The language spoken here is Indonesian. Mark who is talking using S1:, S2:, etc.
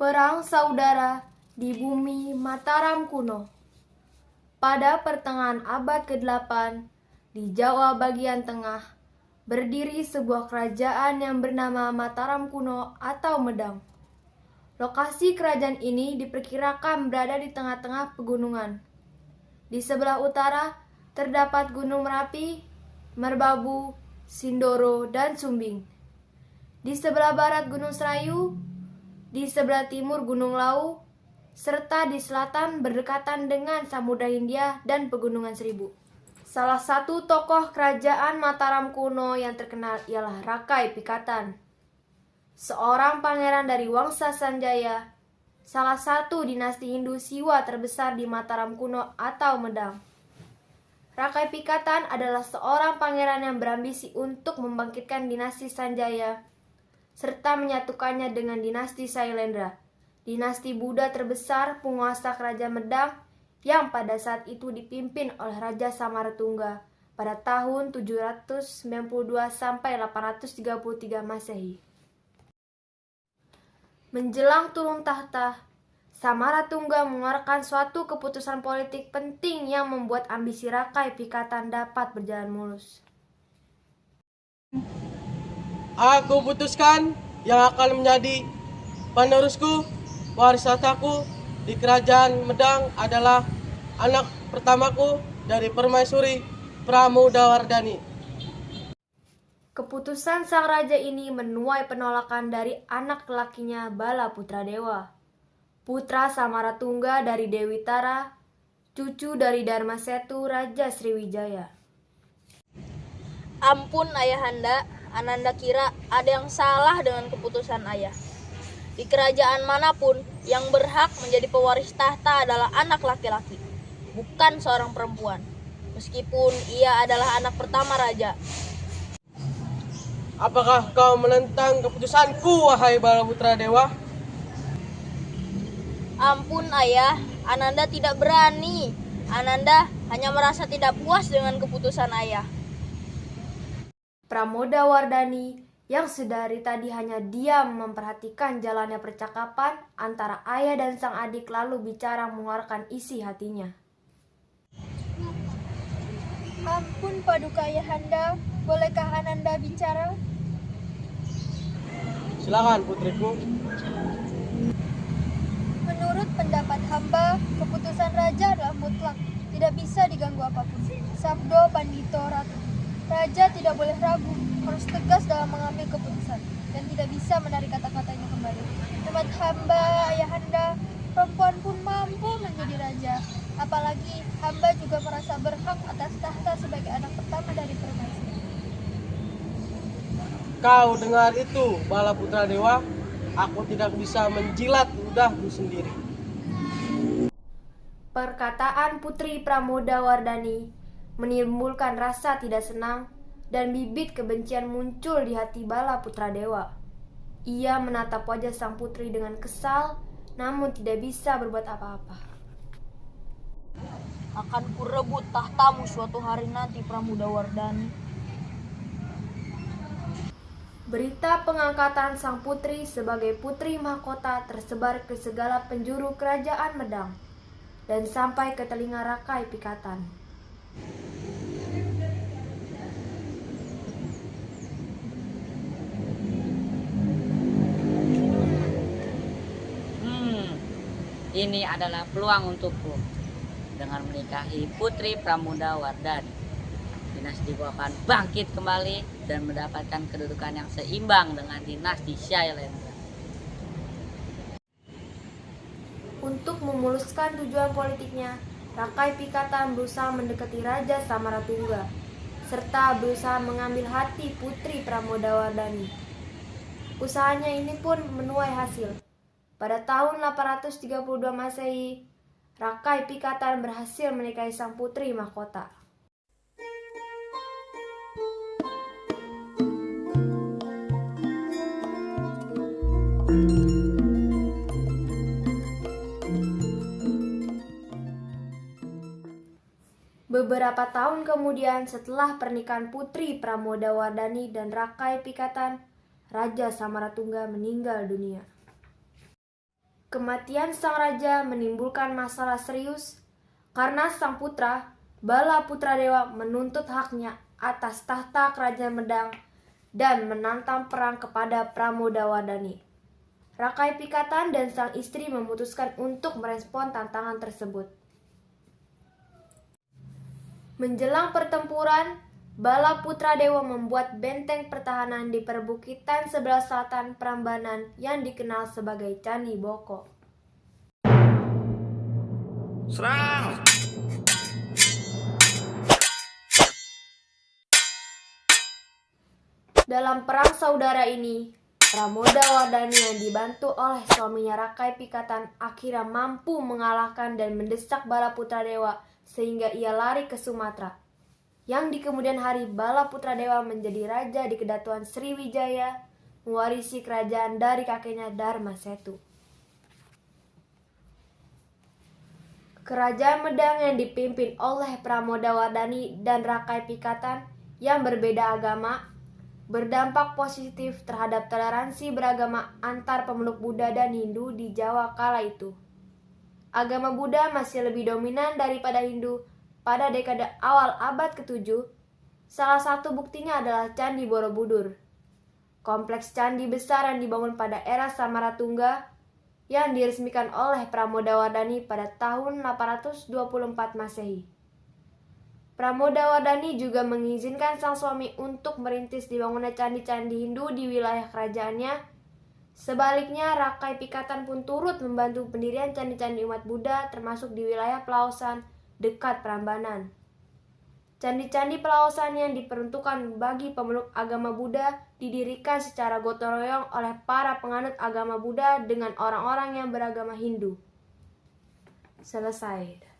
S1: Perang saudara di bumi Mataram kuno. Pada pertengahan abad ke-8, di Jawa bagian tengah, berdiri sebuah kerajaan yang bernama Mataram kuno atau Medang. Lokasi kerajaan ini diperkirakan berada di tengah-tengah pegunungan. Di sebelah utara terdapat Gunung Merapi, Merbabu, Sindoro, dan Sumbing. Di sebelah barat Gunung Serayu, di sebelah timur Gunung Lau, serta di selatan berdekatan dengan Samudra Hindia dan Pegunungan Seribu. Salah satu tokoh kerajaan Mataram kuno yang terkenal ialah Rakai Pikatan, seorang pangeran dari Wangsa Sanjaya, salah satu dinasti Hindu Siwa terbesar di Mataram kuno atau Medang. Rakai Pikatan adalah seorang pangeran yang berambisi untuk membangkitkan dinasti Sanjaya serta menyatukannya dengan dinasti Sailendra, dinasti Buddha terbesar penguasa kerajaan Medang yang pada saat itu dipimpin oleh Raja Samaratungga pada tahun 792 sampai 833 Masehi. Menjelang turun tahta, Samaratungga mengeluarkan suatu keputusan politik penting yang membuat ambisi Rakai Pikatan dapat berjalan mulus.
S2: Aku putuskan yang akan menjadi penerusku, waris tahtaku di kerajaan Medang adalah anak pertamaku dari Permaisuri Pramodawardhani.
S1: Keputusan sang raja ini menuai penolakan dari anak lelakinya Bala Putradewa, putra Samaratungga dari Dewi Tara, cucu dari Dharmasetu Raja Sriwijaya.
S3: Ampun ayahanda, Ananda kira ada yang salah dengan keputusan ayah. Di kerajaan manapun, yang berhak menjadi pewaris tahta adalah anak laki-laki, bukan seorang perempuan, meskipun ia adalah anak pertama raja.
S2: Apakah kau menentang keputusanku, wahai Balaputra Dewa?
S3: Ampun ayah, Ananda tidak berani. Ananda hanya merasa tidak puas dengan keputusan ayah.
S1: Pramodawardhani yang sedari tadi hanya diam memperhatikan jalannya percakapan antara ayah dan sang adik lalu bicara mengeluarkan isi hatinya.
S4: Ampun Paduka Ayahanda, bolehkah Ananda bicara?
S2: Silakan putriku.
S4: Menurut pendapat hamba, keputusan raja adalah mutlak, tidak bisa diganggu apapun. Sabdo Pandito Ratu. Raja tidak boleh ragu, harus tegas dalam mengambil keputusan, dan tidak bisa menarik kata-katanya kembali. Hemat hamba, ayahanda, perempuan pun mampu menjadi raja. Apalagi hamba juga merasa berhak atas tahta sebagai anak pertama dari permaisuri.
S2: Kau dengar itu, Balaputra Dewa? Aku tidak bisa menjilat ludahku sendiri.
S1: Perkataan Putri Pramodawardhani menimbulkan rasa tidak senang dan bibit kebencian muncul di hati Bala Putradewa. Ia menatap wajah sang putri dengan kesal, namun tidak bisa berbuat apa-apa.
S3: Akan kurebut tahtamu suatu hari nanti, Pramodawardhani.
S1: Berita pengangkatan sang putri sebagai putri mahkota tersebar ke segala penjuru kerajaan Medang dan sampai ke telinga Rakai Pikatan.
S5: Ini adalah peluang untukku. Dengan menikahi Putri Pramodawardhani, dinastiku akan bangkit kembali dan mendapatkan kedudukan yang seimbang dengan dinasti Shailendra.
S1: Untuk memuluskan tujuan politiknya, Rakai Pikatan berusaha mendekati Raja Samaratungga, serta berusaha mengambil hati Putri Pramodawardhani. Usahanya ini pun menuai hasil. Pada tahun 832 Masehi, Rakai Pikatan berhasil menikahi sang putri mahkota. Beberapa tahun kemudian setelah pernikahan Putri Pramodawardhani dan Rakai Pikatan, Raja Samaratungga meninggal dunia. Kematian sang raja menimbulkan masalah serius karena sang putra, Bala Putradewa, menuntut haknya atas tahta kerajaan Medang dan menantang perang kepada Pramodawardhani. Rakai Pikatan dan sang istri memutuskan untuk merespon tantangan tersebut. Menjelang pertempuran, Bala Putradewa membuat benteng pertahanan di perbukitan sebelah selatan Prambanan yang dikenal sebagai Candi Boko.
S6: Serang!
S1: Dalam perang saudara ini, Pramodawardhani yang dibantu oleh suaminya Rakai Pikatan akhirnya mampu mengalahkan dan mendesak Bala Putradewa sehingga ia lari ke Sumatera. Yang di kemudian hari Bala Putradewa menjadi raja di Kedatuan Sriwijaya, mewarisi kerajaan dari kakeknya Darmasetu. Kerajaan Medang yang dipimpin oleh Pramodawardhani dan Rakai Pikatan yang berbeda agama berdampak positif terhadap toleransi beragama antar pemeluk Buddha dan Hindu di Jawa kala itu. Agama Buddha masih lebih dominan daripada Hindu pada dekade awal abad ke-7. Salah satu buktinya adalah Candi Borobudur. Kompleks candi besar yang dibangun pada era Samaratungga yang diresmikan oleh Pramodawardhani pada tahun 824 Masehi. Pramodawardhani juga mengizinkan sang suami untuk merintis dibangunnya candi-candi Hindu di wilayah kerajaannya. Sebaliknya, Rakai Pikatan pun turut membantu pendirian candi-candi umat Buddha termasuk di wilayah Pelaosan dekat Prambanan. Candi-candi Pelaosan yang diperuntukkan bagi pemeluk agama Buddha didirikan secara gotong royong oleh para penganut agama Buddha dengan orang-orang yang beragama Hindu. Selesai.